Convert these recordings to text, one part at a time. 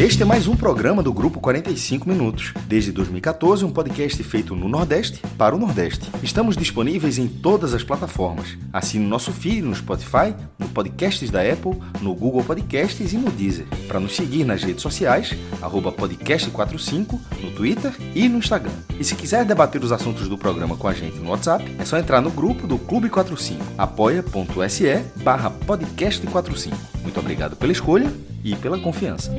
Este é mais um programa do Grupo 45 Minutos. Desde 2014, um podcast feito no Nordeste para o Nordeste. Estamos disponíveis em todas as plataformas. Assine o nosso feed no Spotify, no Podcasts da Apple, no Google Podcasts e no Deezer. Para nos seguir nas redes sociais, @podcast45, no Twitter e no Instagram. E se quiser debater os assuntos do programa com a gente no WhatsApp, é só entrar no grupo do Clube 45, apoia.se/podcast45. Muito obrigado pela escolha e pela confiança.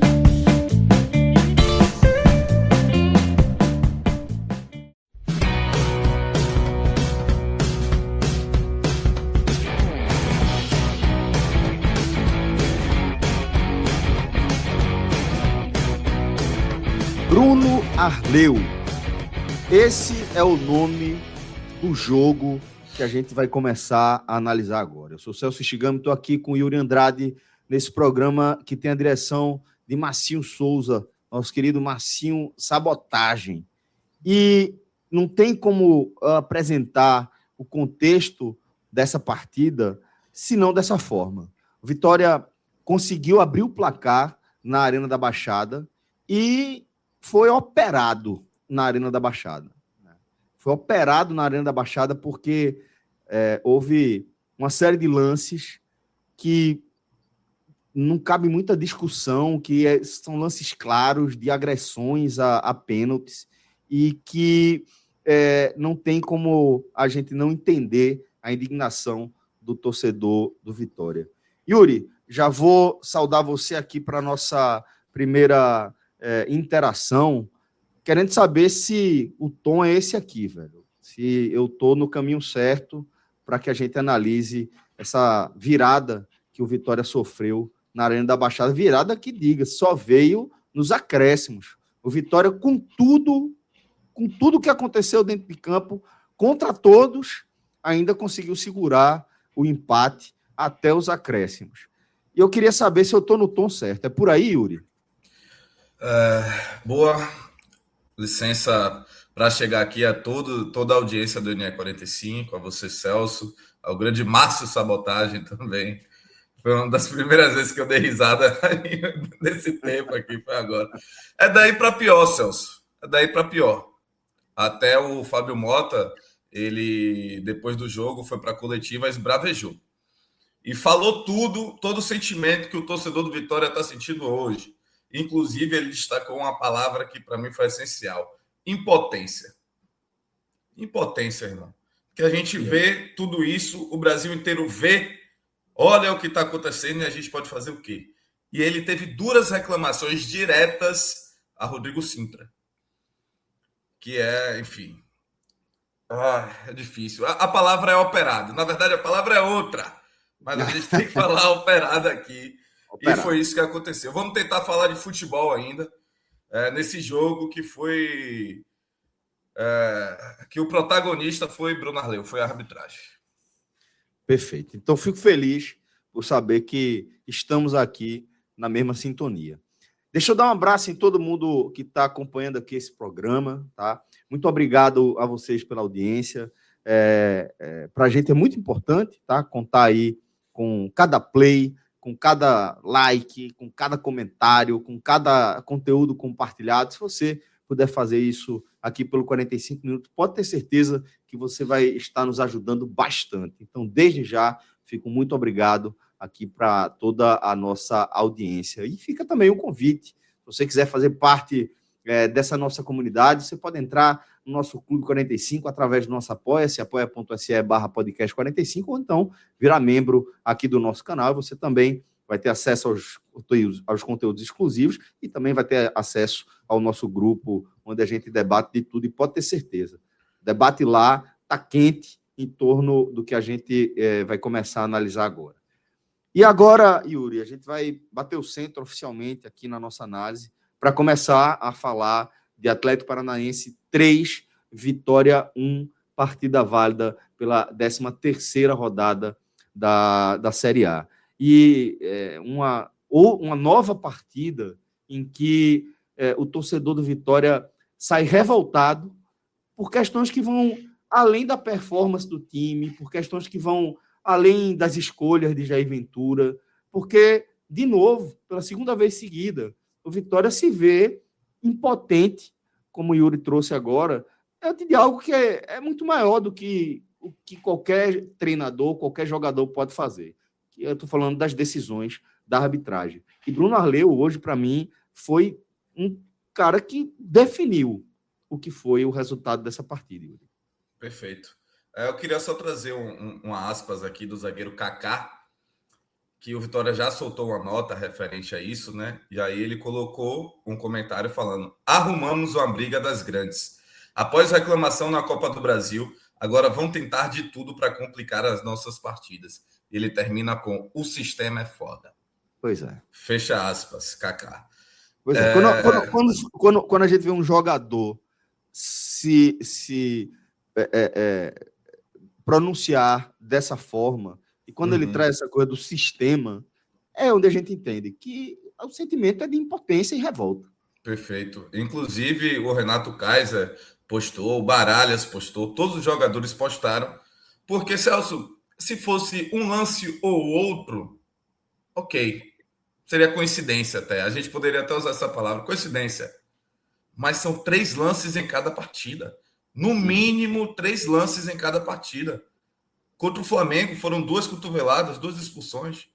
Bruno Arleu. Esse é o nome do jogo que a gente vai começar a analisar agora. Eu sou Celso Shigami, estou aqui com o Yuri Andrade nesse programa que tem a direção de Marcinho Souza, nosso querido Marcinho Sabotagem. E não tem como apresentar o contexto dessa partida senão dessa forma. O Vitória conseguiu abrir o placar na Arena da Baixada e foi operado na Arena da Baixada. Foi operado na Arena da Baixada porque houve uma série de lances que não cabe muita discussão, que são lances claros de agressões a pênaltis e que não tem como a gente não entender a indignação do torcedor do Vitória. Yuri, já vou saudar você aqui para a nossa primeira interação, querendo saber se o tom é esse aqui, velho. Se eu estou no caminho certo para que a gente analise essa virada que o Vitória sofreu na Arena da Baixada. Virada que, diga, só veio nos acréscimos. O Vitória, com tudo que aconteceu dentro de campo, contra todos, ainda conseguiu segurar o empate até os acréscimos. E eu queria saber se eu estou no tom certo. É por aí, Yuri? Boa licença para chegar aqui a toda a audiência do NE45, a você, Celso, ao grande Márcio Sabotagem também. Foi uma das primeiras vezes que eu dei risada nesse tempo aqui, foi agora. É daí para pior, Celso. É daí para pior. Até o Fábio Mota, ele, depois do jogo, foi para a coletiva, esbravejou. E falou todo o sentimento que o torcedor do Vitória está sentindo hoje. Inclusive, ele destacou uma palavra que para mim foi essencial: impotência. Impotência, irmão. Que a gente vê tudo isso, o Brasil inteiro vê, olha o que está acontecendo e a gente pode fazer o quê? E ele teve duras reclamações diretas a Rodrigo Sintra. Que enfim... é difícil. A palavra é operado. Na verdade, a palavra é outra. Mas a gente tem que falar operada aqui. Operado. E foi isso que aconteceu. Vamos tentar falar de futebol ainda. Nesse jogo que foi... que o protagonista foi Bruno Arleu, foi a arbitragem. Perfeito. Então, fico feliz por saber que estamos aqui na mesma sintonia. Deixa eu dar um abraço em todo mundo que está acompanhando aqui esse programa, tá? Muito obrigado a vocês pela audiência. Para a gente é muito importante, tá? Contar aí com cada play, com cada like, com cada comentário, com cada conteúdo compartilhado. Se você puder fazer isso aqui pelo 45 minutos, pode ter certeza que você vai estar nos ajudando bastante. Então, desde já, fico muito obrigado aqui para toda a nossa audiência. E fica também o convite. Se você quiser fazer parte dessa nossa comunidade, você pode entrar no nosso Clube 45 através do nosso Apoia-se, apoia.se/podcast45, ou então virar membro aqui do nosso canal. Você também vai ter acesso aos conteúdos exclusivos e também vai ter acesso ao nosso grupo, onde a gente debate de tudo. E pode ter certeza, o debate lá está quente em torno do que a gente vai começar a analisar agora. E agora, Yuri, a gente vai bater o centro oficialmente aqui na nossa análise para começar a falar de Atlético Paranaense 3, Vitória 1, partida válida pela 13ª rodada da Série A. E uma nova partida em que o torcedor do Vitória sai revoltado por questões que vão além da performance do time, por questões que vão além das escolhas de Jair Ventura, porque, de novo, pela segunda vez seguida, o O Vitória se vê impotente, como o Yuri trouxe agora, de algo que é muito maior do que o que qualquer treinador, qualquer jogador pode fazer. Eu estou falando das decisões da arbitragem. E Bruno Arleu, hoje, para mim, foi um cara que definiu o que foi o resultado dessa partida, Yuri. Perfeito. Eu queria só trazer uma aspas aqui do zagueiro Kaká, que o Vitória já soltou uma nota referente a isso, né? E aí ele colocou um comentário falando: arrumamos uma briga das grandes. Após reclamação na Copa do Brasil, agora vão tentar de tudo para complicar as nossas partidas. Ele termina com: o sistema é foda. Pois é. Fecha aspas, Kaká. Pois é. Quando a gente vê um jogador se pronunciar dessa forma, e quando ele traz essa coisa do sistema, é onde a gente entende que o sentimento é de impotência e revolta. Perfeito. Inclusive, o Renato Kaiser postou, o Baralhas postou, todos os jogadores postaram, porque, Celso, se fosse um lance ou outro, ok, seria coincidência até. A gente poderia até usar essa palavra, coincidência. Mas são 3 lances em cada partida. No mínimo, 3 lances em cada partida. Contra o Flamengo, foram 2 cotoveladas, 2 expulsões.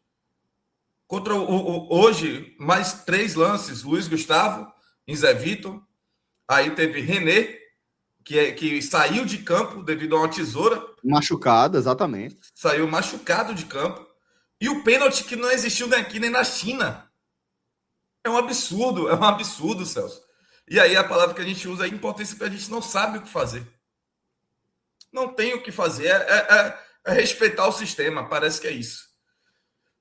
Contra hoje, mais 3 lances. Luiz Gustavo, em Zé Vitor. Aí teve René, que saiu de campo devido a uma tesoura. Machucado, exatamente. Saiu machucado de campo. E o pênalti que não existiu nem aqui nem na China. É um absurdo, Celso. E aí a palavra que a gente usa é impotência, porque a gente não sabe o que fazer. Não tem o que fazer, é respeitar o sistema, parece que é isso.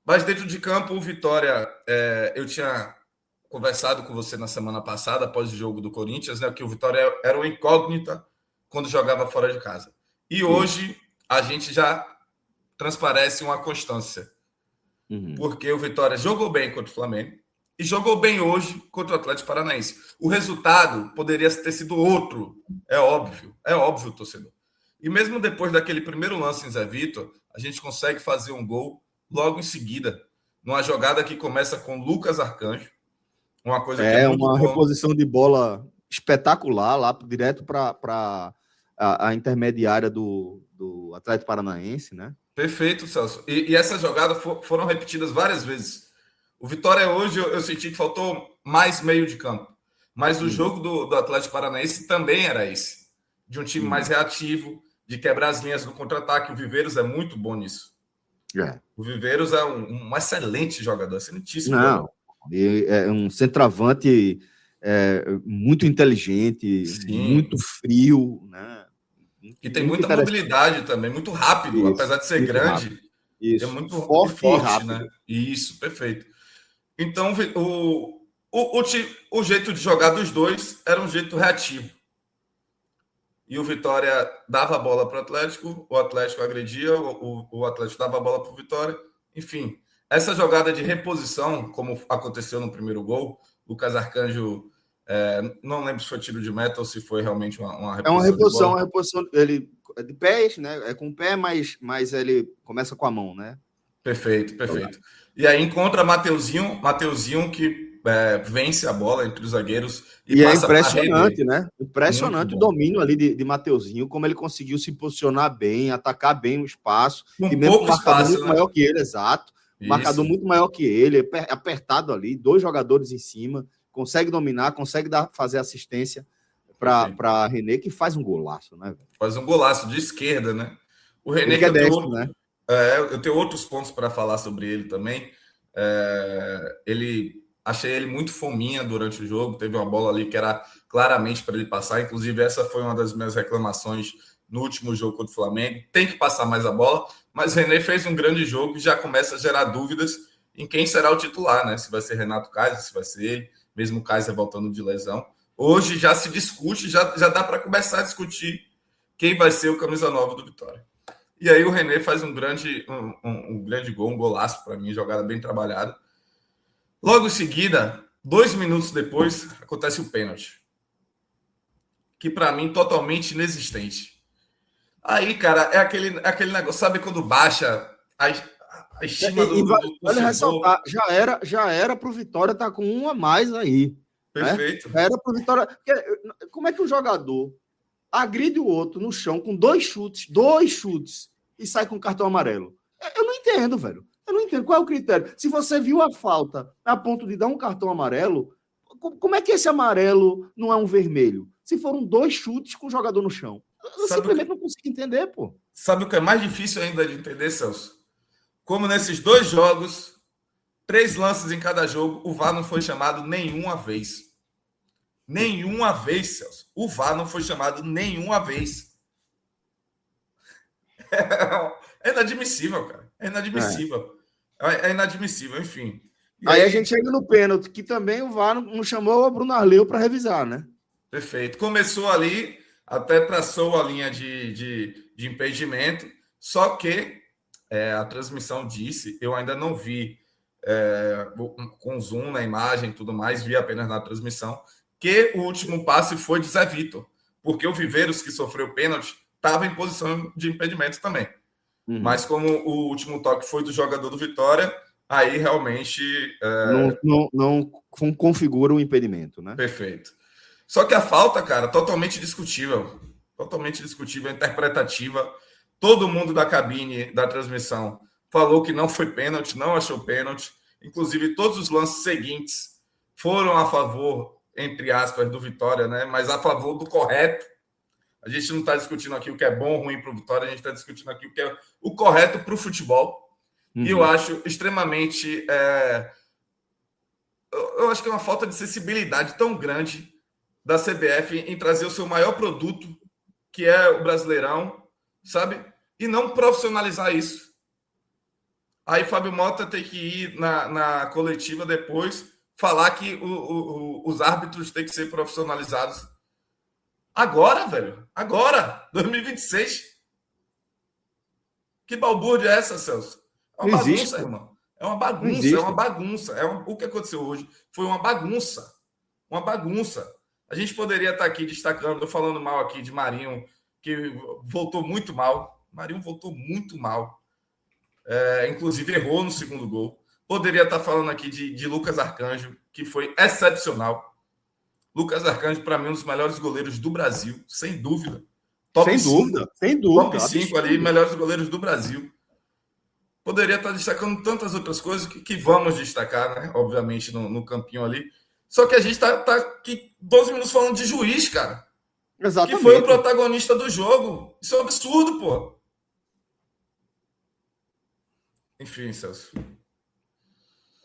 Mas dentro de campo, o Vitória, eu tinha conversado com você na semana passada, após o jogo do Corinthians, né, que o Vitória era uma incógnita quando jogava fora de casa. E hoje a gente já transparece uma constância. Porque o Vitória jogou bem contra o Flamengo e jogou bem hoje contra o Atlético Paranaense. O resultado poderia ter sido outro, é óbvio, torcedor. E mesmo depois daquele primeiro lance em Zé Vitor, a gente consegue fazer um gol logo em seguida, numa jogada que começa com Lucas Arcanjo, uma coisa que é muito uma bom. reposição de bola espetacular, lá direto para a intermediária do Atlético Paranaense, né? Perfeito, Celso. E essa jogada foram repetidas várias vezes. O Vitória hoje, eu senti que faltou mais meio de campo. Mas o jogo do Atlético Paranaense também era esse. De um time mais reativo, de quebrar as linhas do contra-ataque. O Viveiros é muito bom nisso. O Viveiros é um excelente jogador, excelentíssimo jogador. É um centroavante muito inteligente, muito frio, né? E tem muita mobilidade também, muito rápido, isso, apesar de ser grande. Rápido. Isso. É muito forte e rápido, né? Isso, perfeito. Então, o jeito de jogar dos dois era um jeito reativo. E o Vitória dava a bola para o Atlético agredia, o Atlético dava a bola para o Vitória. Enfim, essa jogada de reposição, como aconteceu no primeiro gol, Lucas Arcanjo, não lembro se foi tiro de meta ou se foi realmente uma reposição. Uma reposição, ele é de pés, né? É com o pé, mas ele começa com a mão, né? Perfeito. E aí encontra Mateuzinho que vence a bola entre os zagueiros e passa, é impressionante, né? Impressionante o domínio ali de Mateuzinho, como ele conseguiu se posicionar bem, atacar bem o espaço, e mesmo com o marcador muito maior que ele, exato. O marcador muito maior que ele, apertado ali, 2 jogadores em cima, consegue dominar, consegue fazer assistência para René, que faz um golaço, né? Faz um golaço de esquerda, né? O René que é destro, né? Eu tenho outros pontos para falar sobre ele também. Achei ele muito fominha durante o jogo. Teve uma bola ali que era claramente para ele passar. Inclusive, essa foi uma das minhas reclamações no último jogo contra o Flamengo. Tem que passar mais a bola. Mas René fez um grande jogo e já começa a gerar dúvidas em quem será o titular, né? Se vai ser Renato Kaiser, se vai ser ele, mesmo o Kaiser voltando de lesão. Hoje já se discute, já dá para começar a discutir quem vai ser o camisa 9 do Vitória. E aí o René faz um grande gol, um golaço para mim, jogada bem trabalhada. Logo em seguida, 2 minutos depois, acontece o pênalti. Que para mim totalmente inexistente. Aí, cara, é aquele negócio, sabe quando baixa a estima do vale torcedor. ressaltar, já era para o Vitória estar com um a mais aí. Perfeito. Né? Era para o Vitória. Como é que um jogador agride o outro no chão com dois chutes e sai com cartão amarelo? Eu não entendo, velho. Eu não entendo qual é o critério. Se você viu a falta a ponto de dar um cartão amarelo, como é que esse amarelo não é um vermelho? Se foram dois chutes com o jogador no chão. Eu simplesmente não consigo entender, pô. Sabe o que é mais difícil ainda de entender, Celso? Como nesses 2 jogos, 3 lances em cada jogo, o VAR não foi chamado nenhuma vez. Nenhuma vez, Celso. O VAR não foi chamado nenhuma vez. É inadmissível, cara. É inadmissível. É inadmissível, enfim. Aí a gente chega no pênalti, que também o VAR não chamou o Bruno Arleu para revisar, né? Perfeito. Começou ali, até traçou a linha de impedimento, só que a transmissão disse, eu ainda não vi com zoom na imagem e tudo mais, vi apenas na transmissão, que o último passe foi de Zé Vitor, porque o Viveiros, que sofreu pênalti, estava em posição de impedimento também. Uhum. Mas como o último toque foi do jogador do Vitória, aí realmente... Não configura o impedimento, né? Perfeito. Só que a falta, cara, totalmente discutível, interpretativa. Todo mundo da cabine da transmissão falou que não foi pênalti, não achou pênalti. Inclusive, todos os lances seguintes foram a favor, entre aspas, do Vitória, né? Mas a favor do correto. A gente não está discutindo aqui o que é bom ou ruim para o Vitória, a gente está discutindo aqui o que é o correto para o futebol. Uhum. E eu acho extremamente... Eu acho que é uma falta de sensibilidade tão grande da CBF em trazer o seu maior produto, que é o Brasileirão, sabe? E não profissionalizar isso. Aí Fábio Mota tem que ir na coletiva depois falar que os árbitros têm que ser profissionalizados. Agora, velho. Agora. 2026. Que balbúrdia é essa, Celso? É uma bagunça, irmão. É uma bagunça. O que aconteceu hoje foi uma bagunça. Uma bagunça. A gente poderia estar aqui destacando, falando mal aqui de Marinho, que voltou muito mal. Marinho voltou muito mal. Inclusive errou no segundo gol. Poderia estar falando aqui de Lucas Arcanjo, que foi excepcional. Lucas Arcanjo, para mim, um dos melhores goleiros do Brasil, sem dúvida. Sem dúvida. Top 5 ali, melhores goleiros do Brasil. Poderia estar destacando tantas outras coisas que vamos destacar, né? Obviamente, no campinho ali. Só que a gente tá aqui 12 minutos falando de juiz, cara. Exatamente. Que foi o protagonista do jogo. Isso é um absurdo, pô. Enfim, Celso.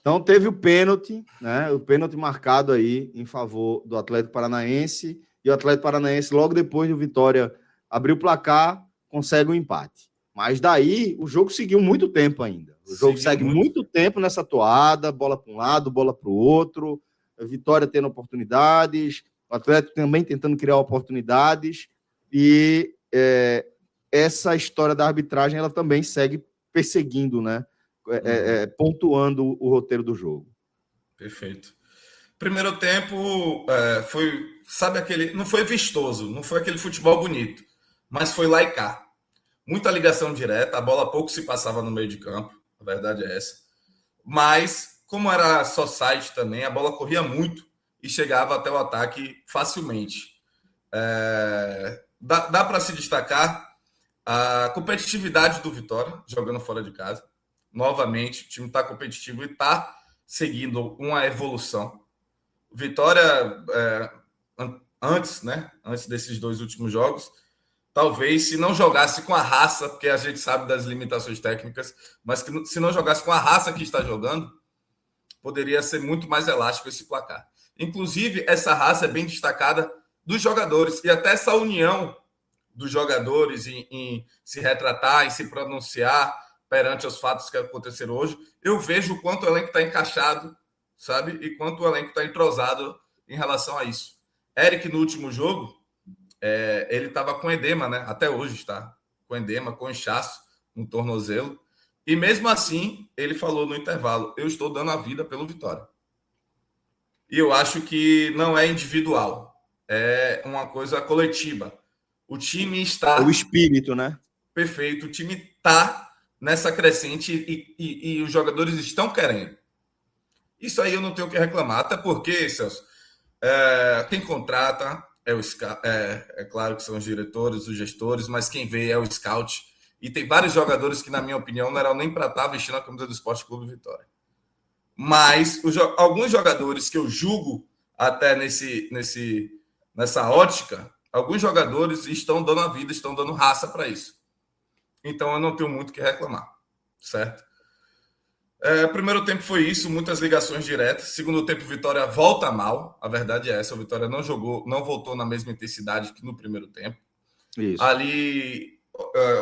Então teve o pênalti, né? O pênalti marcado aí em favor do Atlético Paranaense. E o Atlético Paranaense, logo depois do Vitória abrir o placar, consegue um empate. Mas daí o jogo seguiu muito tempo ainda. O jogo segue muito tempo nessa toada, bola para um lado, bola para o outro. A Vitória tendo oportunidades, o Atlético também tentando criar oportunidades. E essa história da arbitragem ela também segue perseguindo, né? Pontuando o roteiro do jogo. Perfeito. Primeiro tempo foi, sabe, aquele, não foi vistoso, não foi aquele futebol bonito, mas foi lá e cá. Muita ligação direta, a bola pouco se passava no meio de campo, a verdade é essa. Mas, como era só site também, a bola corria muito e chegava até o ataque facilmente. Dá para se destacar a competitividade do Vitória, jogando fora de casa. Novamente, o time está competitivo e está seguindo uma evolução. Vitória, antes desses 2 últimos jogos, talvez se não jogasse com a raça, porque a gente sabe das limitações técnicas, mas que se não jogasse com a raça que está jogando, poderia ser muito mais elástico esse placar. Inclusive, essa raça é bem destacada dos jogadores, e até essa união dos jogadores em se retratar, em se pronunciar perante os fatos que aconteceram hoje, eu vejo o quanto o elenco está encaixado, sabe? E quanto o elenco está entrosado em relação a isso. Eric, no último jogo, ele estava com edema, né? Até hoje está com edema, com inchaço no tornozelo. E mesmo assim, ele falou no intervalo, eu estou dando a vida pelo Vitória. E eu acho que não é individual, é uma coisa coletiva. O time está... O espírito, né? Perfeito, o time está nessa crescente e os jogadores estão querendo. Isso aí eu não tenho o que reclamar, até porque, Celso, quem contrata é claro que são os diretores, os gestores, mas quem vê é o scout. E tem vários jogadores que, na minha opinião, não eram nem para estar vestindo a camisa do Sport Clube Vitória. Mas alguns jogadores que eu julgo até nessa ótica, alguns jogadores estão dando a vida, estão dando raça para isso. Então eu não tenho muito o que reclamar, certo? Primeiro tempo foi isso, muitas ligações diretas. Segundo tempo, Vitória volta mal. A verdade é essa, o Vitória não voltou na mesma intensidade que no primeiro tempo. Isso. Ali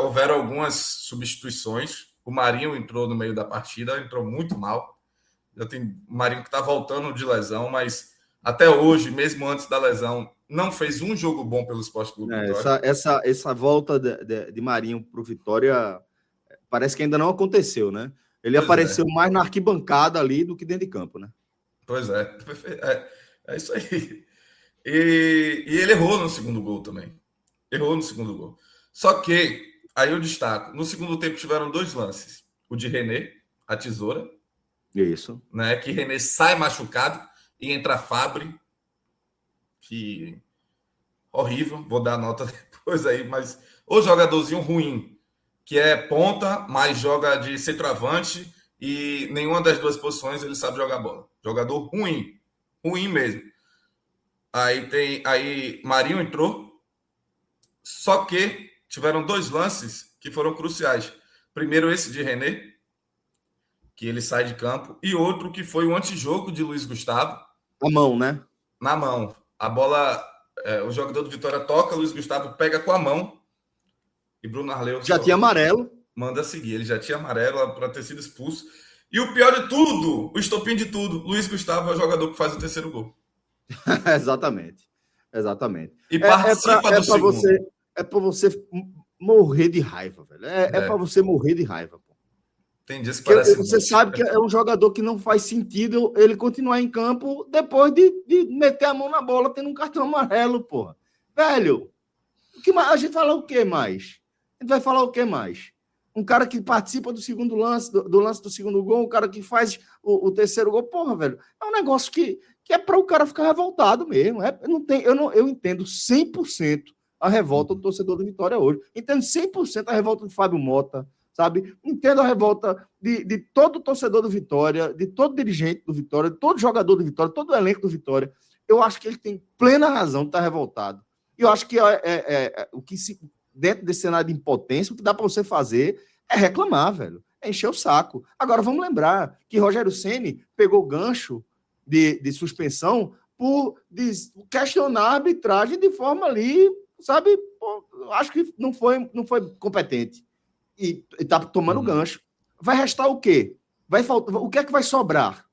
houveram algumas substituições. O Marinho entrou no meio da partida, entrou muito mal. Já tem o Marinho que está voltando de lesão, mas até hoje, mesmo antes da lesão, não fez um jogo bom pelo Sport Clube Vitória. Essa volta de Marinho para o Vitória parece que ainda não aconteceu, né? Ele apareceu mais na arquibancada ali do que dentro de campo, né? Pois é. É isso aí. E ele errou no segundo gol também. Errou no segundo gol. Só que, aí eu destaco, no segundo tempo tiveram 2 lances. O de René, a tesoura. Isso. Né, que René sai machucado e entra Fabri. Que horrível. Vou dar a nota depois aí, mas o jogadorzinho ruim. Que é ponta, mas joga de centroavante e nenhuma das duas posições ele sabe jogar bola. Jogador ruim. Ruim mesmo. Aí Marinho entrou, só que tiveram 2 lances que foram cruciais. Primeiro esse de René, que ele sai de campo, e outro que foi o antijogo de Luiz Gustavo. Na mão, né? Na mão. A bola, o jogador do Vitória toca, Luiz Gustavo pega com a mão, e Bruno Arleu já tinha amarelo. Manda seguir. Ele já tinha amarelo para ter sido expulso. E o pior de tudo, o estopim de tudo, Luiz Gustavo é o jogador que faz o terceiro gol. Exatamente. E participa do segundo. É para você morrer de raiva, velho. É para você morrer de raiva. Pô. Tem dias que parece você sabe que é um jogador que não faz sentido ele continuar em campo depois de meter a mão na bola tendo um cartão amarelo, porra. Velho, a gente fala o que mais? A gente vai falar o que mais? Um cara que participa do segundo lance, do lance do segundo gol, um cara que faz o terceiro gol, porra, velho, é um negócio que é para o cara ficar revoltado mesmo. Eu entendo 100% a revolta do torcedor do Vitória hoje. Entendo 100% a revolta do Fábio Mota, sabe? Entendo a revolta de todo torcedor do Vitória, de todo dirigente do Vitória, de todo jogador do Vitória, todo elenco do Vitória. Eu acho que ele tem plena razão de estar revoltado. E eu acho que o que dentro desse cenário de impotência, o que dá para você fazer é reclamar, velho. É encher o saco. Agora, vamos lembrar que Rogério Ceni pegou gancho de suspensão por questionar a arbitragem de forma ali, sabe? Pô, acho que não foi competente. E tá tomando gancho. Vai restar o quê? O que é que vai sobrar?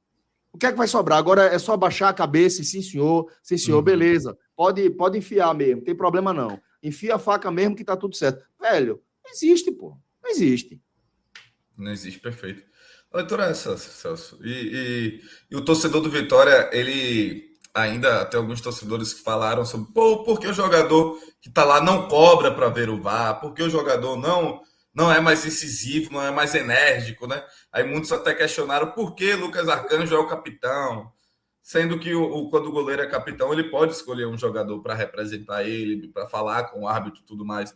O que é que vai sobrar? Agora é só baixar a cabeça e sim, senhor, beleza. Pode enfiar mesmo, não tem problema não. Enfia a faca mesmo que tá tudo certo. Velho, não existe, pô. Não existe. Não existe, perfeito. A leitura é essa, Celso. E o torcedor do Vitória, ele ainda tem alguns torcedores que falaram sobre por que o jogador que tá lá não cobra para ver o VAR, por que o jogador não é mais incisivo, não é mais enérgico, né? Aí muitos até questionaram por que Lucas Arcanjo é o capitão, sendo que quando o goleiro é capitão, ele pode escolher um jogador para representar ele, para falar com o árbitro e tudo mais.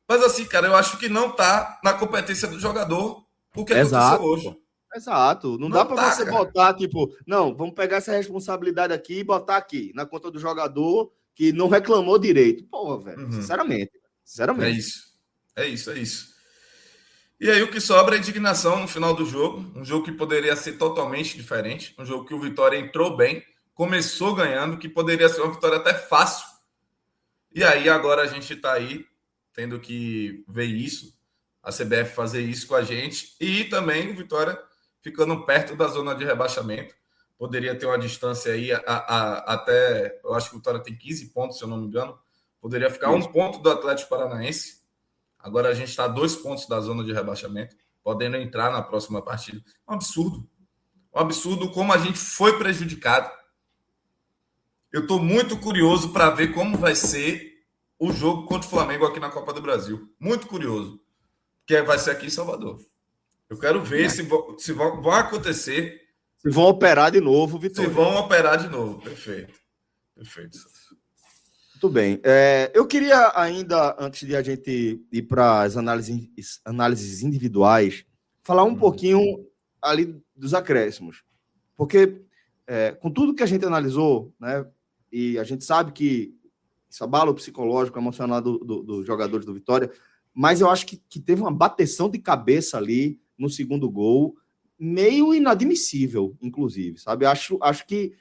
Mas assim, cara, eu acho que não tá na competência do jogador o que aconteceu hoje. Exato. Não dá para você botar, tipo, não, vamos pegar essa responsabilidade aqui e botar aqui, na conta do jogador que não reclamou direito. Porra, velho, sinceramente. É isso. E aí o que sobra é indignação no final do jogo, um jogo que poderia ser totalmente diferente, um jogo que o Vitória entrou bem, começou ganhando, que poderia ser uma vitória até fácil. E aí agora a gente está aí tendo que ver isso, a CBF fazer isso com a gente, e também o Vitória ficando perto da zona de rebaixamento. Poderia ter uma distância aí até, eu acho que o Vitória tem 15 pontos, se eu não me engano, poderia ficar um ponto do Atlético Paranaense. Agora a gente está a 2 pontos da zona de rebaixamento, podendo entrar na próxima partida. Um absurdo. Um absurdo como a gente foi prejudicado. Eu estou muito curioso para ver como vai ser o jogo contra o Flamengo aqui na Copa do Brasil. Muito curioso. Que vai ser aqui em Salvador. Eu quero ver se vão acontecer. Se vão operar de novo, Vitor. Se vão operar de novo. Perfeito. Muito bem. Eu queria ainda, antes de a gente ir para as análises individuais, falar um pouquinho ali dos acréscimos. Porque, com tudo que a gente analisou, né, e a gente sabe que isso abala o psicológico, emocional dos jogadores do Vitória, mas eu acho que teve uma bateção de cabeça ali no segundo gol, meio inadmissível, inclusive, sabe? Acho que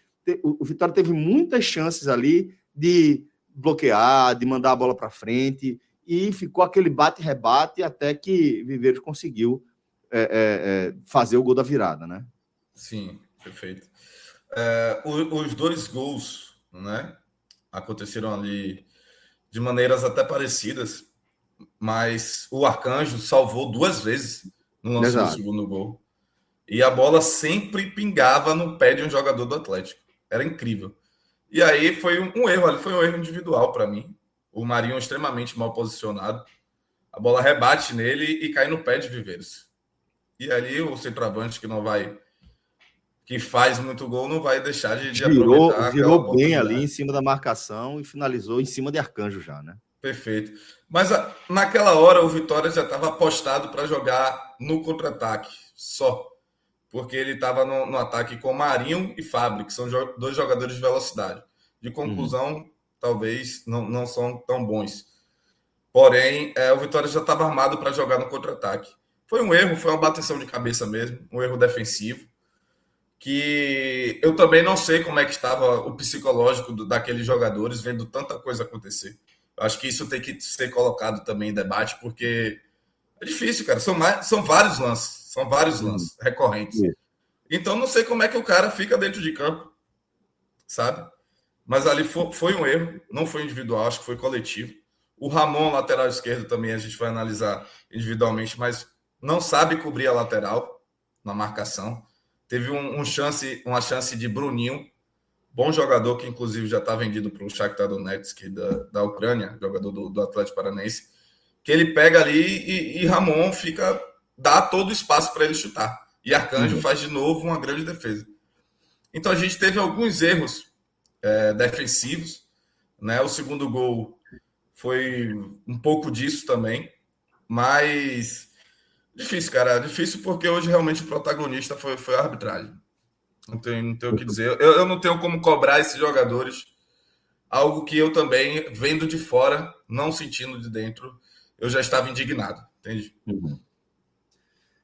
o Vitória teve muitas chances ali de bloquear, de mandar a bola para frente, e ficou aquele bate-rebate até que Viveiros conseguiu fazer o gol da virada, né? Sim, perfeito. Os 2 gols, né, aconteceram ali de maneiras até parecidas, mas o Arcanjo salvou 2 vezes no lance do segundo gol. E a bola sempre pingava no pé de um jogador do Atlético. Era incrível. E aí foi um erro ali, foi um erro individual para mim. O Marinho extremamente mal posicionado. A bola rebate nele e cai no pé de Viveiros. E ali o centroavante que faz muito gol não vai deixar de aproveitar. Virou bem ali em cima da marcação e finalizou em cima de Arcanjo já, né? Perfeito. Mas naquela hora o Vitória já estava apostado para jogar no contra-ataque só. Porque ele estava no ataque com Marinho e Fábio, que são 2 jogadores de velocidade. De conclusão, talvez não são tão bons. Porém, o Vitória já estava armado para jogar no contra-ataque. Foi um erro, foi uma bateção de cabeça mesmo, um erro defensivo, que eu também não sei como é que estava o psicológico daqueles jogadores vendo tanta coisa acontecer. Eu acho que isso tem que ser colocado também em debate, porque é difícil, cara. São vários lances recorrentes. Então, não sei como é que o cara fica dentro de campo, sabe? Mas ali foi um erro, não foi individual, acho que foi coletivo. O Ramon, lateral esquerdo, também a gente vai analisar individualmente, mas não sabe cobrir a lateral na marcação. Teve uma chance de Bruninho, bom jogador, que inclusive já está vendido para o Shakhtar Donetsk da Ucrânia, jogador do Atlético Paranaense, que ele pega ali e Ramon dá todo o espaço para ele chutar. E Arcanjo faz de novo uma grande defesa. Então a gente teve alguns erros defensivos, né? O segundo gol foi um pouco disso também, mas difícil, cara. Difícil porque hoje realmente o protagonista foi a arbitragem. Não tenho o que dizer. Eu não tenho como cobrar esses jogadores, algo que eu também, vendo de fora, não sentindo de dentro, eu já estava indignado, entende?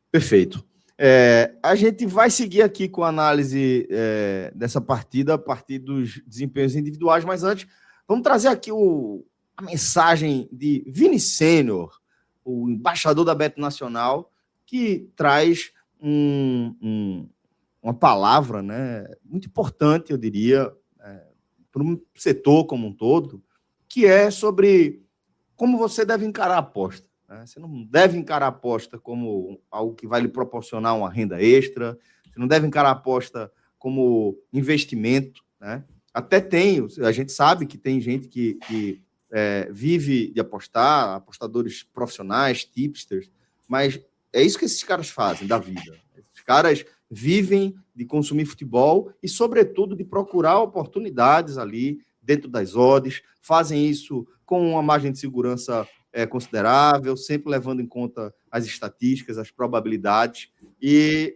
Perfeito. A gente vai seguir aqui com a análise dessa partida a partir dos desempenhos individuais, mas antes, vamos trazer aqui a mensagem de Vini Sênior, o embaixador da Bet Nacional, que traz uma palavra, né, muito importante, eu diria, para um setor como um todo, que é sobre como você deve encarar a aposta. Você não deve encarar a aposta como algo que vai lhe proporcionar uma renda extra, você não deve encarar a aposta como investimento, né? Até a gente sabe que tem gente que vive de apostar, apostadores profissionais, tipsters, mas é isso que esses caras fazem da vida. Esses caras vivem de consumir futebol e, sobretudo, de procurar oportunidades ali dentro das odds, fazem isso com uma margem de segurança considerável, sempre levando em conta as estatísticas, as probabilidades, e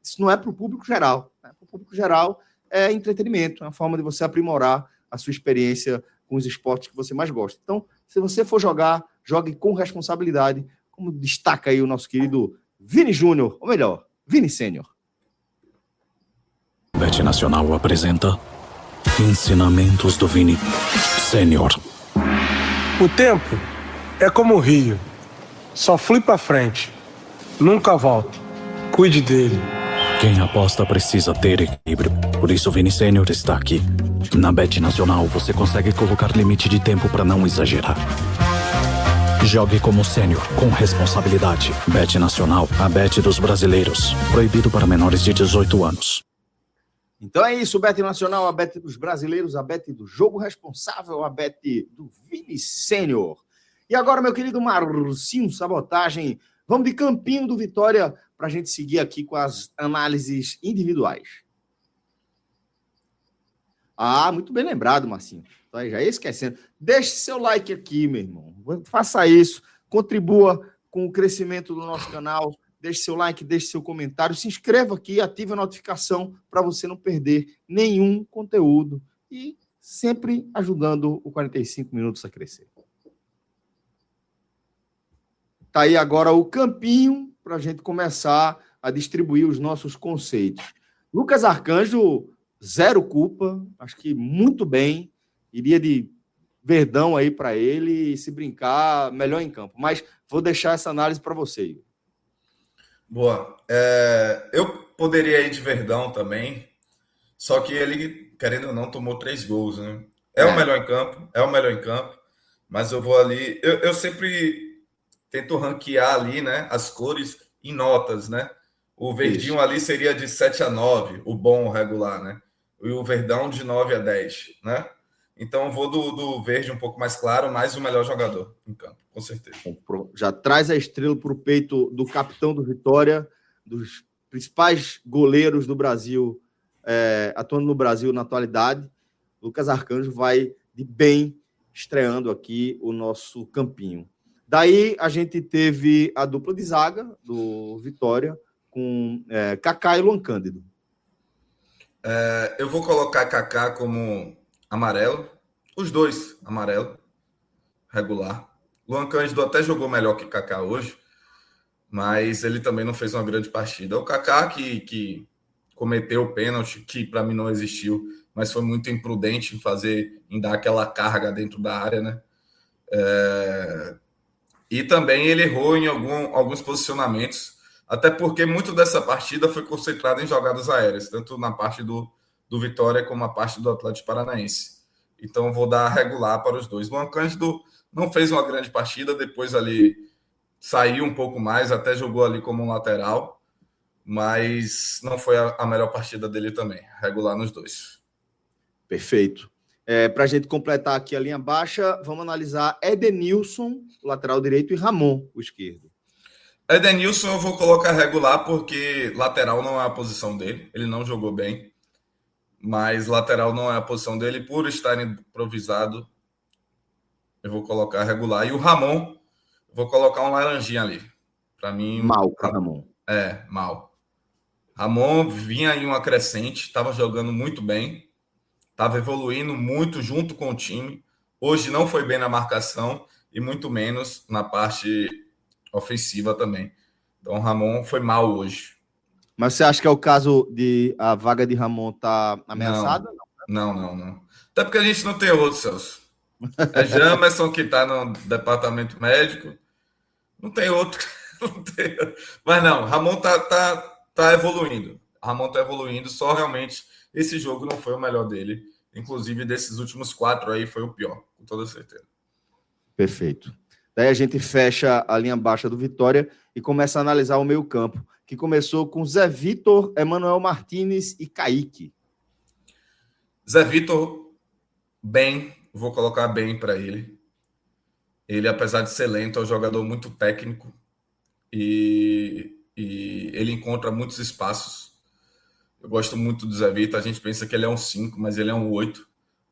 isso não é para o público geral. Né? Para o público geral é entretenimento, é uma forma de você aprimorar a sua experiência com os esportes que você mais gosta. Então, se você for jogar, jogue com responsabilidade, como destaca aí o nosso querido Vini Júnior, ou melhor, Vini Sênior. Bet Nacional apresenta Ensinamentos do Vini Sênior. O tempo é como o rio, só flui pra frente, nunca volta. Cuide dele. Quem aposta precisa ter equilíbrio, por isso o Vini Sênior está aqui. Na Bet Nacional você consegue colocar limite de tempo para não exagerar. Jogue como sênior, com responsabilidade. Bet Nacional, a bet dos brasileiros. Proibido para menores de 18 anos. Então é isso, Bet Nacional, a bet dos brasileiros, a bet do jogo responsável, a bet do Vini Sênior. E agora, meu querido Marcinho Sabotagem, vamos de Campinho do Vitória para a gente seguir aqui com as análises individuais. Ah, muito bem lembrado, Marcinho. Então, já ia esquecendo. Deixe seu like aqui, meu irmão. Faça isso. Contribua com o crescimento do nosso canal. Deixe seu like, deixe seu comentário. Se inscreva aqui, ative a notificação para você não perder nenhum conteúdo. E sempre ajudando o 45 Minutos a crescer. Tá aí agora o campinho para a gente começar a distribuir os nossos conceitos. Lucas Arcanjo... zero culpa, acho que muito bem, iria de Verdão aí para ele e se brincar, melhor em campo. Mas vou deixar essa análise para você. Boa. Eu poderia ir de Verdão também, só que ele, querendo ou não, tomou 3 gols, né? O melhor em campo, mas eu vou ali... Eu sempre tento ranquear ali, né, as cores em notas, né? O verdinho ali seria de 7 a 9, o bom, o regular, né? E o Verdão de 9 a 10, né? Então eu vou do verde um pouco mais claro, mais o melhor jogador em campo, com certeza. Já traz a estrela para o peito do capitão do Vitória, dos principais goleiros do Brasil, atuando no Brasil na atualidade. Lucas Arcanjo vai de bem estreando aqui o nosso campinho. Daí a gente teve a dupla de zaga do Vitória com Kaká e Luan Cândido. Eu vou colocar Kaká como amarelo, os dois amarelo, regular. Luan Cândido até jogou melhor que Kaká hoje, mas ele também não fez uma grande partida. O Kaká que cometeu o pênalti, que para mim não existiu, mas foi muito imprudente em dar aquela carga dentro da área, né? E também ele errou em alguns posicionamentos, até porque muito dessa partida foi concentrada em jogadas aéreas, tanto na parte do Vitória como na parte do Atlético Paranaense. Então, vou dar regular para os dois. Luan Cândido não fez uma grande partida, depois ali saiu um pouco mais, até jogou ali como um lateral, mas não foi a melhor partida dele também. Regular nos dois. Perfeito. Para a gente completar aqui a linha baixa, vamos analisar Edenilson, o lateral direito, e Ramon, o esquerdo. Edenilson eu vou colocar regular porque lateral não é a posição dele. Ele não jogou bem, mas lateral não é a posição dele. Por estar improvisado, eu vou colocar regular. E o Ramon, eu vou colocar um laranjinha ali. Para mim... Mal para Ramon. Mal. Ramon vinha em uma crescente, estava jogando muito bem, estava evoluindo muito junto com o time. Hoje não foi bem na marcação e muito menos na parte ofensiva também. Então, o Ramon foi mal hoje. Mas você acha que é o caso de a vaga de Ramon tá ameaçada? Não. Até porque a gente não tem outro, Celso. É Jamerson que está no departamento médico. Não tem outro. Mas não, Ramon tá evoluindo. Ramon tá evoluindo, só realmente esse jogo não foi o melhor dele. Inclusive, desses últimos 4 aí foi o pior, com toda certeza. Perfeito. Daí a gente fecha a linha baixa do Vitória e começa a analisar o meio-campo, que começou com Zé Vitor, Emanuel Martínez e Kaique. Zé Vitor, bem, vou colocar bem para ele. Ele, apesar de ser lento, é um jogador muito técnico e ele encontra muitos espaços. Eu gosto muito do Zé Vitor. A gente pensa que ele é um 5, mas ele é um 8.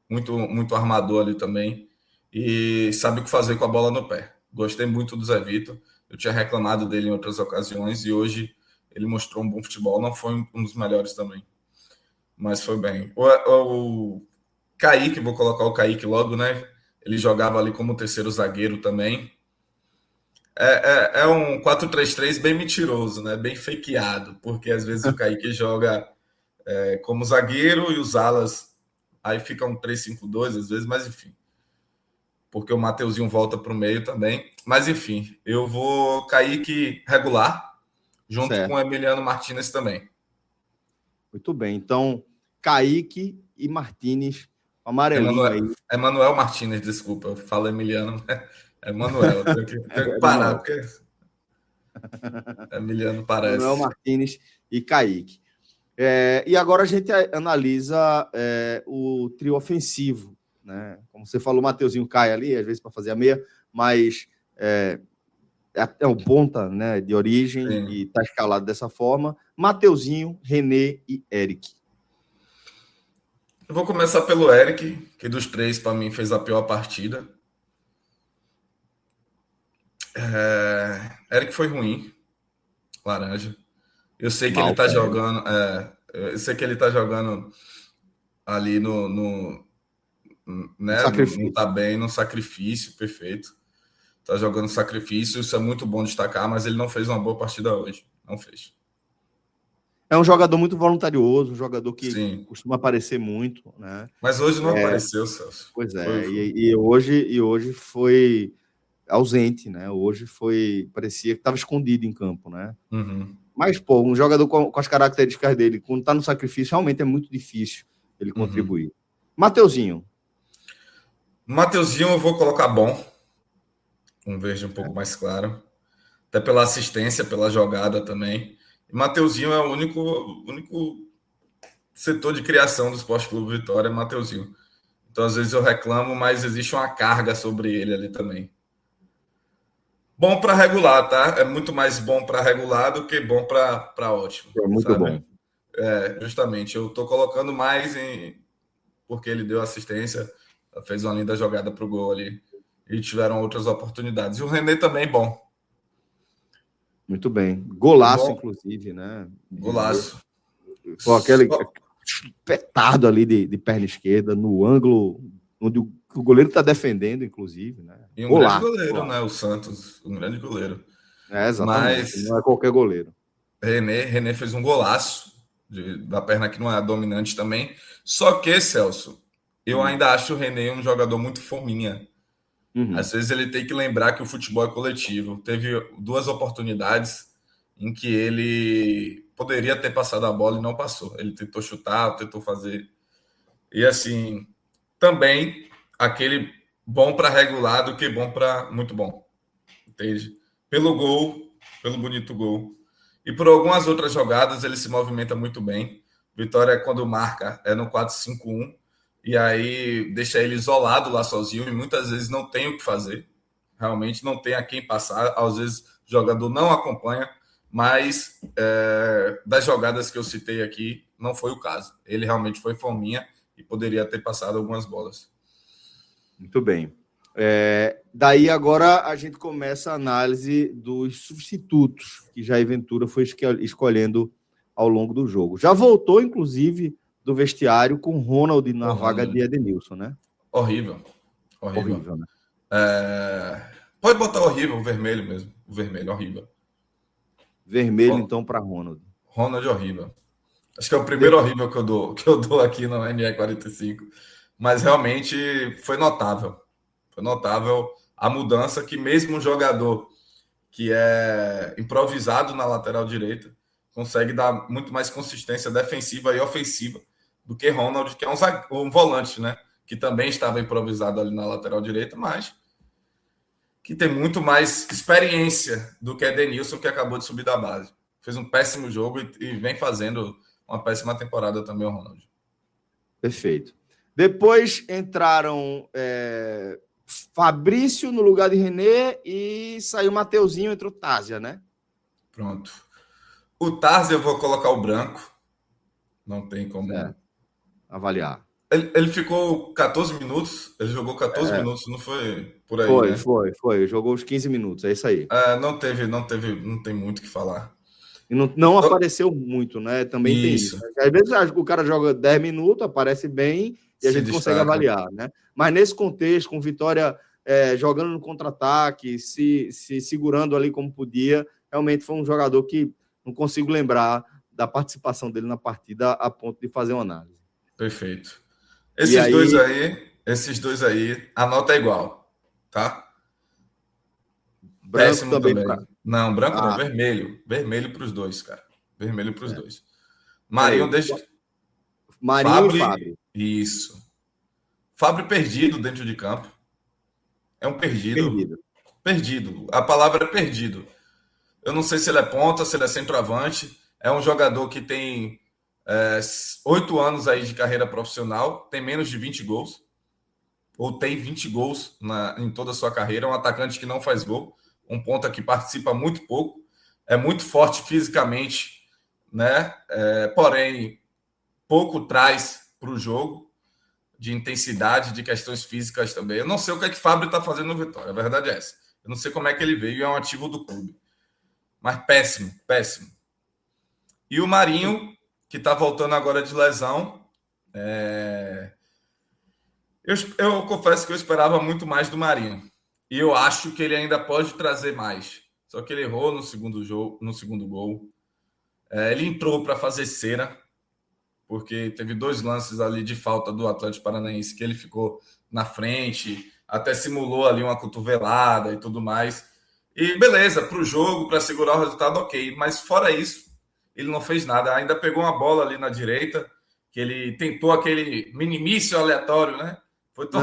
Muito armador ali também. E sabe o que fazer com a bola no pé. Gostei muito do Zé Vitor. Eu tinha reclamado dele em outras ocasiões e hoje ele mostrou um bom futebol. Não foi um dos melhores também, mas foi bem. O Kaique, vou colocar o Kaique logo, né? Ele jogava ali como terceiro zagueiro também. É um 4-3-3 bem mentiroso, né? Bem fakeado, porque às vezes o Kaique joga como zagueiro e os alas aí fica um 3-5-2 às vezes, mas enfim. Porque o Mateuzinho volta para o meio também. Mas enfim, eu vou Kaique regular, junto com o Emiliano Martínez também. Muito bem, então Kaique e Martínez, amarelinho aí. Emanuel Martínez, desculpa, eu falo Emiliano, Emanuel, tenho que parar, porque Emiliano parece. Emanuel Martínez e Kaique. E agora a gente analisa o trio ofensivo, né? Como você falou, o Mateuzinho cai ali, às vezes para fazer a meia, mas é o ponta, né, de origem, Sim. e está escalado dessa forma. Mateuzinho, René e Eric. Eu vou começar pelo Eric, que dos três, para mim, fez a pior partida. Eric foi ruim, laranja. Eu sei que ele tá jogando. Eu sei que ele tá jogando ali né? Não tá bem no sacrifício, perfeito. Tá jogando sacrifício, isso é muito bom destacar, mas ele não fez uma boa partida hoje. Não fez. É um jogador muito voluntarioso, um jogador que Sim. costuma aparecer muito, né? Mas hoje não apareceu, Celso. Pois é, e hoje foi ausente, né? Hoje parecia que estava escondido em campo, né? Uhum. Mas, pô, um jogador com as características dele, quando está no sacrifício, realmente é muito difícil ele contribuir. Mateuzinho. Mateuzinho eu vou colocar bom. Um verde um pouco mais claro. Até pela assistência, pela jogada também. E Mateuzinho é o único setor de criação do Sport Clube Vitória, é Mateuzinho. Então, às vezes eu reclamo, mas existe uma carga sobre ele ali também. Bom para regular, tá? É muito mais bom para regular do que bom para ótimo. É muito sabe? bom. Justamente. Eu tô colocando mais porque ele deu assistência, fez uma linda jogada pro gol ali. E tiveram outras oportunidades. E o René também bom. Muito bem. Golaço, bom. Inclusive, né? Golaço. Com aquele petado ali de perna esquerda, no ângulo onde o goleiro está defendendo, inclusive, né? E um grande goleiro, né? O Santos, um grande goleiro. Exatamente. Mas não é qualquer goleiro. René fez um golaço da perna que não é a dominante também. Só que, Celso, eu ainda acho o René um jogador muito fominha. Às vezes ele tem que lembrar que o futebol é coletivo. Teve 2 oportunidades em que ele poderia ter passado a bola e não passou. Ele tentou chutar, tentou fazer. E assim, também aquele bom para regular do que bom para muito bom. Entende? Pelo gol, pelo bonito gol. E por algumas outras jogadas ele se movimenta muito bem. Vitória, quando marca, é no 4-5-1. E aí deixa ele isolado lá sozinho e muitas vezes não tem o que fazer. Realmente não tem a quem passar. Às vezes o jogador não acompanha, mas das jogadas que eu citei aqui, não foi o caso. Ele realmente foi fominha e poderia ter passado algumas bolas. Muito bem. Daí agora a gente começa a análise dos substitutos que Jair Ventura foi escolhendo ao longo do jogo. Já voltou, inclusive, do vestiário com Ronald na vaga de Edenilson, né? Horrível, né? Pode botar horrível, o vermelho mesmo. O vermelho, horrível. Vermelho, então, para Ronald. Ronald, horrível. Acho que é o primeiro horrível que eu dou aqui no NE45. Mas realmente foi notável. Foi notável a mudança que mesmo um jogador que é improvisado na lateral direita consegue dar muito mais consistência defensiva e ofensiva do que Ronald, que é um volante, né? Que também estava improvisado ali na lateral direita, mas que tem muito mais experiência do que Edenilson, que acabou de subir da base. Fez um péssimo jogo e vem fazendo uma péssima temporada também o Ronald. Perfeito. Depois entraram Fabrício no lugar de René e saiu Mateuzinho, entrou Tásia, né? Pronto. O Tásia eu vou colocar o branco. Não tem como avaliar. Ele ficou 14 minutos, ele jogou 14 minutos, não foi por aí, foi, né? Foi, jogou os 15 minutos, é isso aí. Não tem muito o que falar. E não apareceu muito, né? Também tem isso. Às vezes o cara joga 10 minutos, aparece bem e a gente consegue avaliar, né? Mas nesse contexto, com Vitória jogando no contra-ataque, se segurando ali como podia, realmente foi um jogador que não consigo lembrar da participação dele na partida a ponto de fazer uma análise. Perfeito. Esses dois aí, a nota é igual, tá? Branco péssimo também. Não, branco não, vermelho. Vermelho para os dois, cara. Vermelho para os dois. Marinho deixa. Marinho e Fábio. Isso. Fábio perdido dentro de campo. É um perdido. Perdido. A palavra é perdido. Eu não sei se ele é ponta, se ele é centroavante. É um jogador que tem 8 anos aí de carreira profissional, tem menos de 20 gols, ou tem 20 gols em toda a sua carreira. É um atacante que não faz gol. um ponta que participa muito pouco, é muito forte fisicamente, né? Porém, pouco traz para o jogo de intensidade, de questões físicas também. Eu não sei o que é que Fábio está fazendo no Vitória, a verdade é essa. Eu não sei como é que ele veio e é um ativo do clube. Mas péssimo, péssimo. E o Marinho, que está voltando agora de lesão, eu confesso que eu esperava muito mais do Marinho. E eu acho que ele ainda pode trazer mais. Só que ele errou no segundo gol. Ele entrou para fazer cera, porque teve 2 lances ali de falta do Atlético Paranaense que ele ficou na frente, até simulou ali uma cotovelada e tudo mais. E beleza, para o jogo, para segurar o resultado, ok. Mas fora isso, ele não fez nada. Ainda pegou uma bola ali na direita, que ele tentou aquele minimício aleatório, né? Foi tão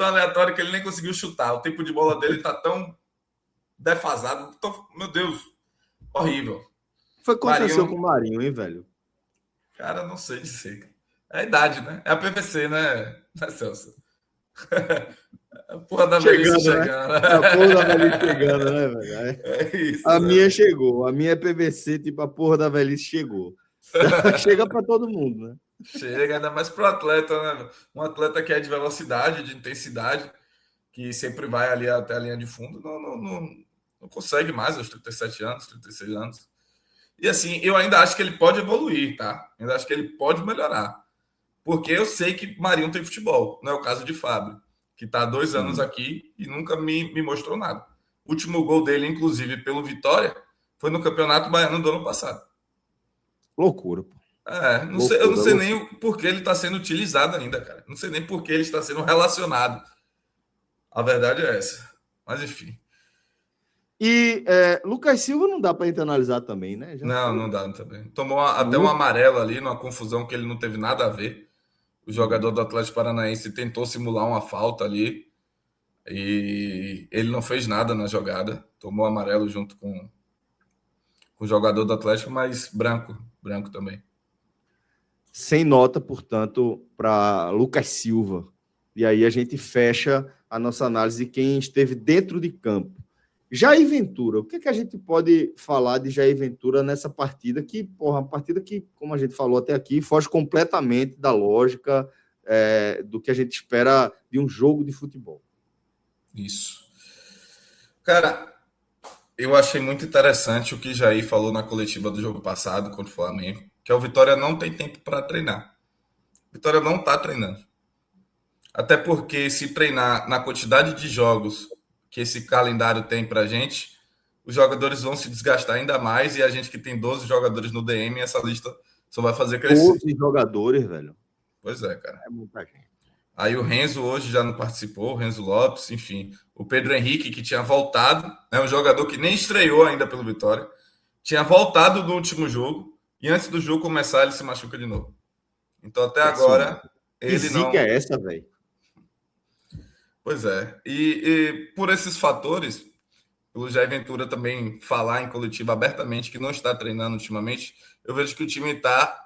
aleatório que ele nem conseguiu chutar. O tempo de bola dele tá tão defasado. Meu Deus, horrível. Foi o que aconteceu com o Marinho, hein, velho? Cara, não sei dizer. É a idade, né? É a PVC, né, Celso? A porra da velhice chegando. Né? A porra da velhice chegando, né, velho? É isso. A minha chegou. A minha é PVC, tipo, a porra da velhice chegou. Chega para todo mundo, né? Chega, ainda mais pro atleta, né? Um atleta que é de velocidade, de intensidade, que sempre vai ali até a linha de fundo, não consegue mais aos 37 anos, 36 anos. E assim, eu ainda acho que ele pode evoluir, tá? Ainda acho que ele pode melhorar. Porque eu sei que Marinho tem futebol. Não é o caso de Fábio, que está há 2 anos aqui e nunca me mostrou nada. O último gol dele, inclusive, pelo Vitória, foi no Campeonato Baiano do ano passado. Loucura, pô. Eu não sei nem por que ele está sendo utilizado ainda, cara. Não sei nem por que ele está sendo relacionado. A verdade é essa. Mas, enfim. E Lucas Silva não dá para analisar também, né? Não dá também. Tomou até um amarelo ali, numa confusão que ele não teve nada a ver. O jogador do Atlético Paranaense tentou simular uma falta ali e ele não fez nada na jogada. Tomou amarelo junto com o jogador do Atlético, mas branco também. Sem nota, portanto, para Lucas Silva. E aí a gente fecha a nossa análise de quem esteve dentro de campo. Jair Ventura, o que a gente pode falar de Jair Ventura nessa partida que, uma partida que, como a gente falou até aqui, foge completamente da lógica do que a gente espera de um jogo de futebol. Isso. Cara, eu achei muito interessante o que Jair falou na coletiva do jogo passado contra o Flamengo, que o Vitória não tem tempo para treinar. O Vitória não está treinando. Até porque se treinar na quantidade de jogos que esse calendário tem pra gente, os jogadores vão se desgastar ainda mais e a gente que tem 12 jogadores no DM, essa lista só vai fazer crescer. 12 jogadores, velho. Pois é, cara. É muita gente. Aí o Renzo hoje já não participou, o Renzo Lopes, enfim. O Pedro Henrique, que tinha voltado, é um jogador que nem estreou ainda pelo Vitória, tinha voltado no último jogo e antes do jogo começar ele se machuca de novo. Então até agora ele não... Que zica é essa, velho? Pois é. E por esses fatores, pelo Jair Ventura também falar em coletiva abertamente que não está treinando ultimamente, eu vejo que o time está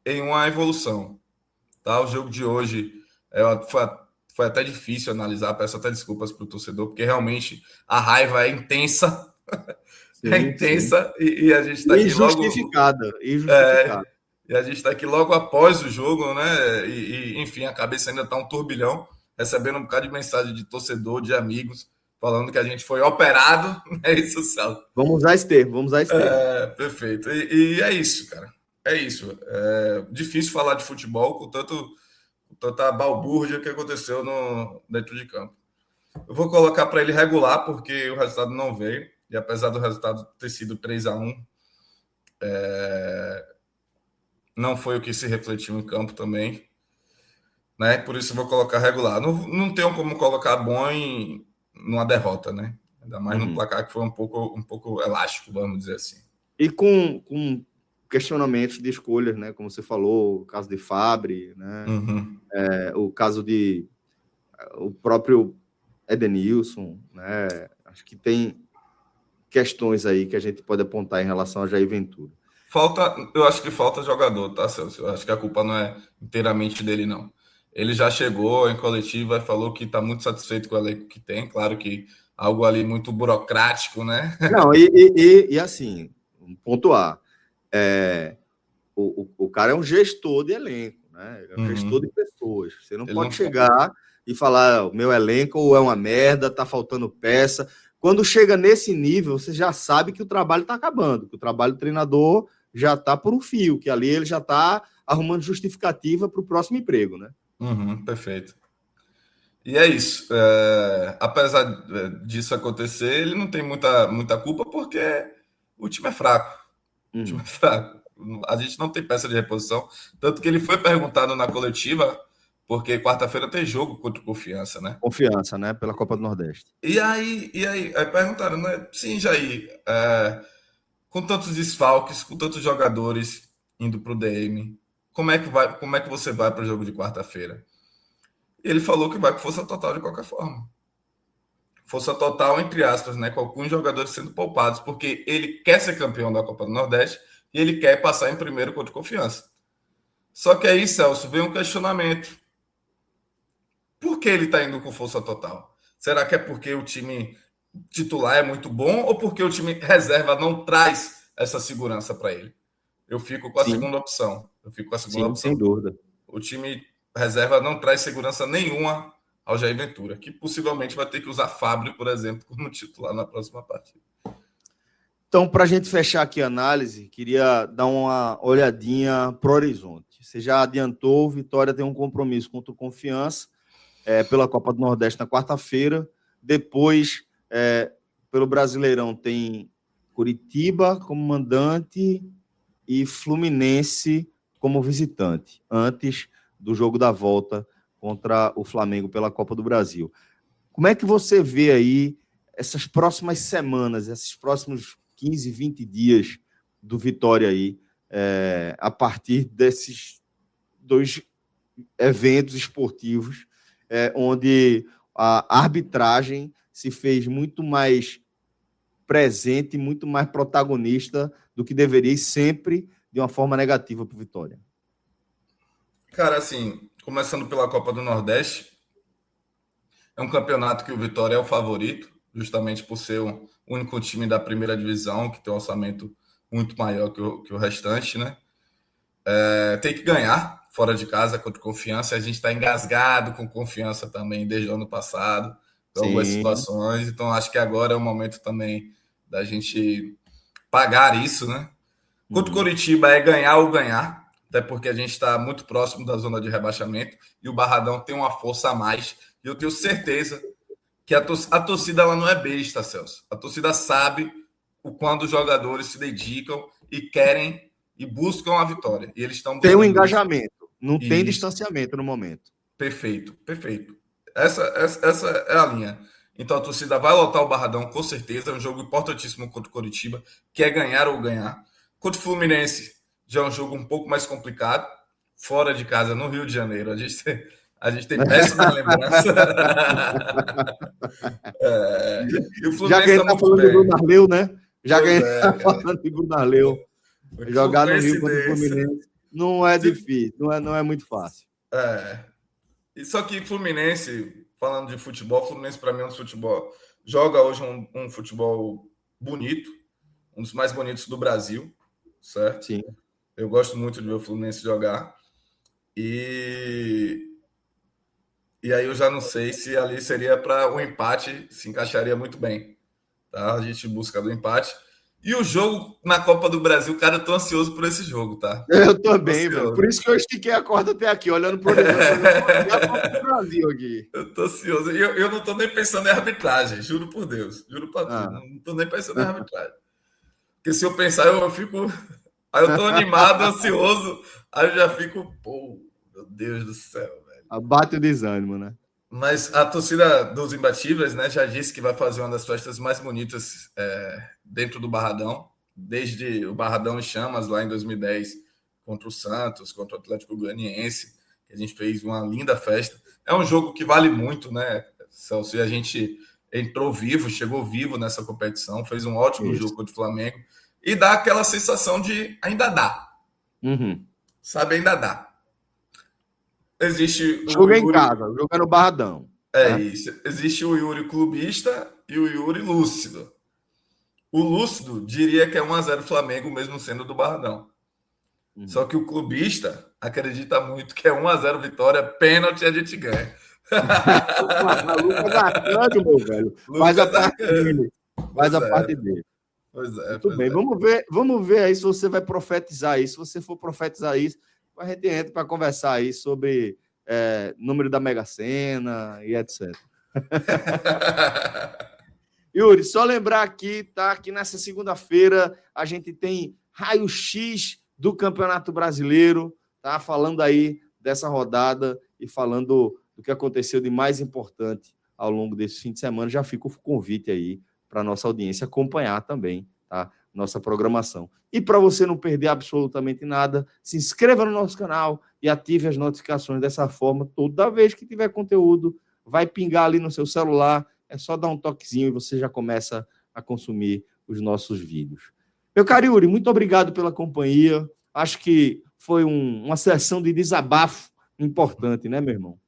em uma evolução. Tá? O jogo de hoje foi até difícil analisar, peço até desculpas para o torcedor, porque realmente a raiva é intensa. Sim, intensa e a gente está aqui injustificada. E a gente está aqui logo após o jogo, né? Enfim, a cabeça ainda está um turbilhão, recebendo um bocado de mensagem de torcedor, de amigos, falando que a gente foi operado. É isso, Celso. Vamos usar esse termo. Perfeito. E é isso, cara. É isso. É difícil falar de futebol com tanta balbúrdia que aconteceu dentro de campo. Eu vou colocar para ele regular, porque o resultado não veio. E apesar do resultado ter sido 3-1, não foi o que se refletiu em campo também. Né? Por isso eu vou colocar regular. Não tenho como colocar bom numa derrota, né? Ainda mais num placar que foi um pouco elástico, vamos dizer assim. E com questionamentos de escolhas, né? Como você falou, o caso de Fábio, né? O caso de o próprio Edenilson, né? Acho que tem questões aí que a gente pode apontar em relação a Jair Ventura. Eu acho que falta jogador, tá, Celso? Eu acho que a culpa não é inteiramente dele, não. Ele já chegou em coletiva e falou que está muito satisfeito com o elenco que tem. Claro que algo ali muito burocrático, né? Não, e assim, pontuar. O cara é um gestor de elenco, né? Ele é um gestor de pessoas. Você não pode chegar e falar, o meu elenco ou é uma merda, tá faltando peça. Quando chega nesse nível, você já sabe que o trabalho está acabando, que o trabalho do treinador já está por um fio, que ali ele já está arrumando justificativa para o próximo emprego, né? Perfeito. E é isso. Apesar disso acontecer, ele não tem muita culpa porque o time é fraco. O time é fraco. A gente não tem peça de reposição. Tanto que ele foi perguntado na coletiva, porque quarta-feira tem jogo contra o Confiança, né? Confiança, né? Pela Copa do Nordeste. E aí perguntaram, né? Sim, Jair, com tantos desfalques, com tantos jogadores indo para o DM, como é que você vai para o jogo de quarta-feira? E ele falou que vai com força total de qualquer forma. Força total, entre aspas, né? Com alguns jogadores sendo poupados, porque ele quer ser campeão da Copa do Nordeste e ele quer passar em primeiro contra Confiança. Só que aí, Celso, vem um questionamento. Por que ele está indo com força total? Será que é porque o time titular é muito bom ou porque o time reserva não traz essa segurança para ele? Eu fico com a segunda opção. Sem dúvida. O time reserva não traz segurança nenhuma ao Jair Ventura, que possivelmente vai ter que usar Fábio, por exemplo, como titular na próxima partida. Então, para a gente fechar aqui a análise, queria dar uma olhadinha para o horizonte. Você já adiantou, o Vitória tem um compromisso contra o Confiança pela Copa do Nordeste na quarta-feira. Depois, pelo Brasileirão, tem Curitiba como mandante e Fluminense como visitante, antes do jogo da volta contra o Flamengo pela Copa do Brasil. Como é que você vê aí essas próximas semanas, esses próximos 15, 20 dias do Vitória aí, a partir desses 2 eventos esportivos, onde a arbitragem se fez muito mais presente, muito mais protagonista do que deveria, e sempre de uma forma negativa para o Vitória? Cara, assim, começando pela Copa do Nordeste, é um campeonato que o Vitória é o favorito, justamente por ser o único time da primeira divisão, que tem um orçamento muito maior que o restante, né? Tem que ganhar fora de casa contra Confiança. A gente está engasgado com Confiança também desde o ano passado, em algumas situações. Então, acho que agora é o momento também da gente pagar isso, né? Contra o Coritiba é ganhar ou ganhar, até porque a gente está muito próximo da zona de rebaixamento e o Barradão tem uma força a mais. E eu tenho certeza que a torcida ela não é besta, Celso. A torcida sabe o quando os jogadores se dedicam e querem e buscam a vitória. E eles estão tem um engajamento, não tem distanciamento no momento. Perfeito. Essa é a linha. Então a torcida vai lotar o Barradão, com certeza. É um jogo importantíssimo contra o Coritiba, que é ganhar ou ganhar. Contra o Fluminense, já é um jogo um pouco mais complicado. Fora de casa, no Rio de Janeiro. A gente tem péssima lembrança. E o Fluminense já que a gente está falando de Bruno Arleu, né? Já que a gente está falando de Bruno Arleu, jogar no Rio contra o Fluminense não é difícil, não é muito fácil. E só que Fluminense, falando de futebol, Fluminense para mim é um futebol. Joga hoje um futebol bonito, um dos mais bonitos do Brasil, certo? Sim. Eu gosto muito de ver o Fluminense jogar. E aí eu já não sei se ali seria para o empate, se encaixaria muito bem. Tá? A gente busca do empate. E o jogo na Copa do Brasil, cara, eu tô ansioso por esse jogo, tá? Eu também, velho. Por isso que eu estiquei a corda até aqui, olhando pro a Copa do Brasil aqui. Eu tô ansioso. Eu não tô nem pensando em arbitragem, juro por Deus. Juro pra tudo. Não tô nem pensando em arbitragem. Porque se eu pensar, eu fico... Aí eu tô animado, ansioso. Aí eu já fico... Pô, meu Deus do céu, velho. Bate o desânimo, né? Mas a torcida dos Imbatíveis, né, já disse que vai fazer uma das festas mais bonitas dentro do Barradão, desde o Barradão em Chamas, lá em 2010, contra o Santos, contra o Atlético Goianiense, que a gente fez uma linda festa. É um jogo que vale muito, né, Celso? E a gente entrou vivo, chegou vivo nessa competição, fez um ótimo jogo contra o Flamengo, e dá aquela sensação de ainda dá. Sabe, ainda dá. Existe jogo em casa, jogo no Barradão. Isso. Existe o Yuri clubista e o Yuri lúcido. O lúcido diria que é 1-0 Flamengo, mesmo sendo do Barradão. Só que o clubista acredita muito que é 1-0 vitória, pênalti, a gente ganha. Lucas Arcanjo, meu velho. Faz a parte dele. Faz a parte dele. Pois é. Muito bem. Vamos ver aí se você vai profetizar isso. Se você for profetizar isso, a gente entra para conversar aí sobre número da Mega Sena e etc. Yuri, só lembrar aqui, tá? Que nessa segunda-feira a gente tem raio-x do Campeonato Brasileiro, tá? Falando aí dessa rodada e falando do que aconteceu de mais importante ao longo desse fim de semana. Já fica o convite aí para a nossa audiência acompanhar também, tá? Nossa programação. E para você não perder absolutamente nada, se inscreva no nosso canal e ative as notificações. Dessa forma, toda vez que tiver conteúdo, vai pingar ali no seu celular, é só dar um toquezinho e você já começa a consumir os nossos vídeos. Meu caro Yuri, muito obrigado pela companhia. Acho que foi uma sessão de desabafo importante, né, meu irmão?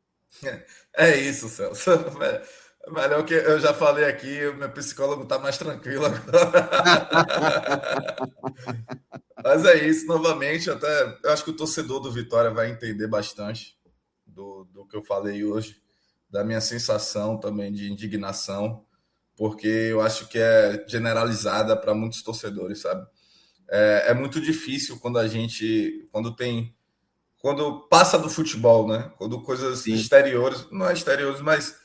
É isso, Celso. Melhor que eu já falei aqui, o meu psicólogo está mais tranquilo agora. Mas é isso, novamente, até eu acho que o torcedor do Vitória vai entender bastante do que eu falei hoje, da minha sensação também de indignação, porque eu acho que é generalizada para muitos torcedores, sabe? É muito difícil quando passa do futebol, né? Quando coisas exteriores, não é exteriores, mas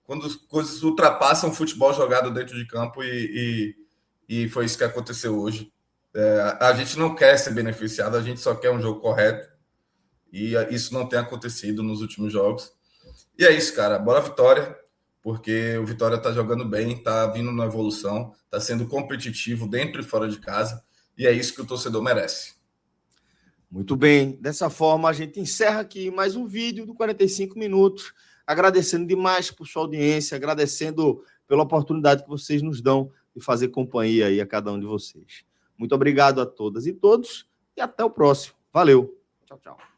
quando coisas ultrapassam o futebol jogado dentro de campo e foi isso que aconteceu hoje. A gente não quer ser beneficiado, a gente só quer um jogo correto e isso não tem acontecido nos últimos jogos. E é isso, cara. Bora Vitória, porque o Vitória tá jogando bem, tá vindo na evolução, tá sendo competitivo dentro e fora de casa e é isso que o torcedor merece. Muito bem. Dessa forma, a gente encerra aqui mais um vídeo do 45 minutos, agradecendo demais por sua audiência, agradecendo pela oportunidade que vocês nos dão de fazer companhia aí a cada um de vocês. Muito obrigado a todas e todos e até o próximo. Valeu. Tchau, tchau.